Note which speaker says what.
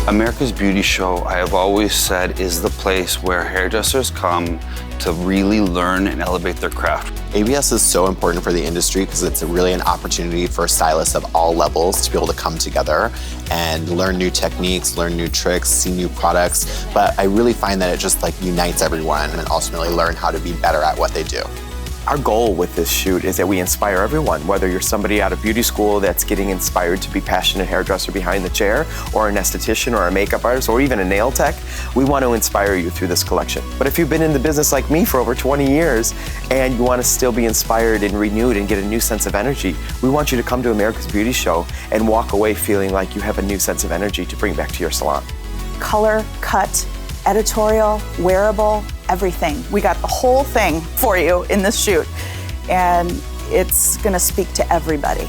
Speaker 1: America's Beauty Show, I have always said, is the place where hairdressers come to really learn and elevate their craft.
Speaker 2: ABS is so important for the industry because it's really an opportunity for stylists of all levels to be able to come together and learn new techniques, learn new tricks, see new products. But I really find that it just like unites everyone and ultimately learn how to be better at what they do.
Speaker 3: Our goal with this shoot is that we inspire everyone, whether you're somebody out of beauty school that's getting inspired to be passionate hairdresser behind the chair, or an esthetician or a makeup artist, or even a nail tech. We want to inspire you through this collection. But if you've been in the business like me for over 20 years and you want to still be inspired and renewed and get a new sense of energy, we want you to come to America's Beauty Show and walk away feeling like you have a new sense of energy to bring back to your salon.
Speaker 4: Color, cut, editorial, wearable, everything. We got the whole thing for you in this shoot, and it's gonna speak to everybody.